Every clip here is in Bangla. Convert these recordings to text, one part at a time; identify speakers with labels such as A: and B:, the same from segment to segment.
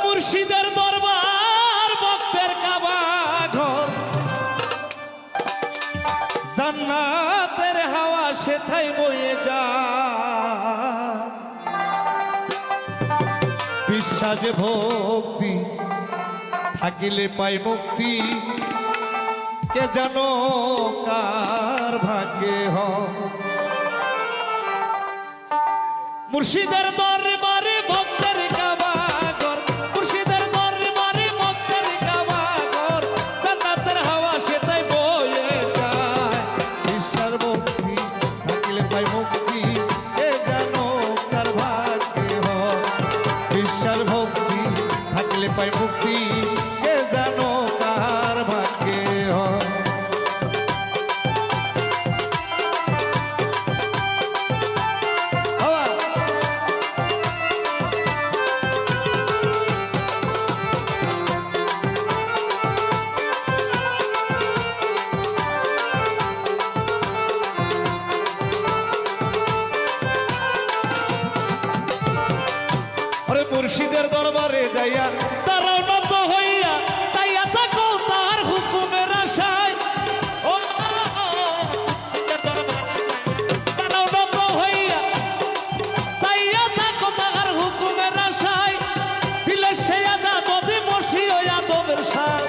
A: মুর্শিদের দরবার ভক্তের কাবা ঘর, জান্নাতের হাওয়া সেথায় বয়ে যায়। বিশ্বাস ভক্তি থাকিলে পাই মুক্তি, কে জানো কার ভাগ্যে হয়। মুর্শিদের দরবারে ভক্তের কাবা ঘর, মুর্শিদের দরবারে ভক্তের কাবা ঘর, জান্নাতের হাওয়া সেটাই বয়ে যায়। ঈশ্বর ভক্তি থাকিলে পাই মুক্তি, কে জানো কার ভাগ্যে হয়। ঈশ্বর ভক্তি থাকিলে পাই মুক্তি, কে জানো কার ভাগ্যে হয়। মুর্শিদের দরবারে যাইয়া তারা নত হইয়া চাইয়া থাকো তার হুকুমের আশায়। ও তারা নত হইয়া চাইয়া থাকো তার হুকুমের আশায়। দিলে সে আজাদ বসি আদবের সাথ,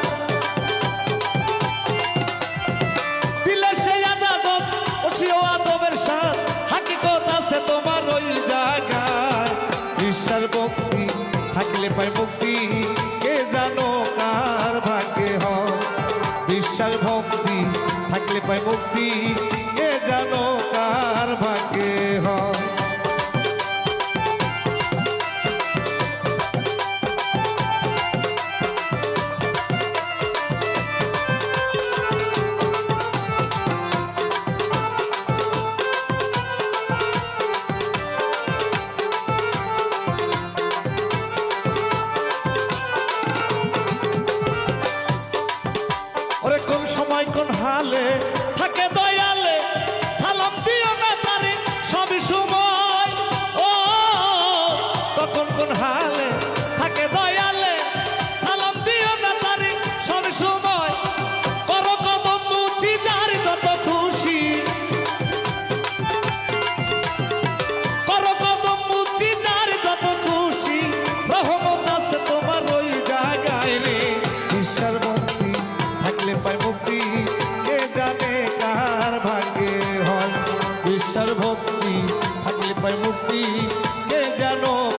A: দিলে সে আজাদ বসি আদবের সাথ। হাকিকত আছে তোমার ওই জায়গায়। ঈশ্বর ভক্তি থাকলে পাই মুক্তি, কে জানো কার ভাগ্যে হয়। বিশ্বাস ভক্তি থাকলে পাই মুক্তি,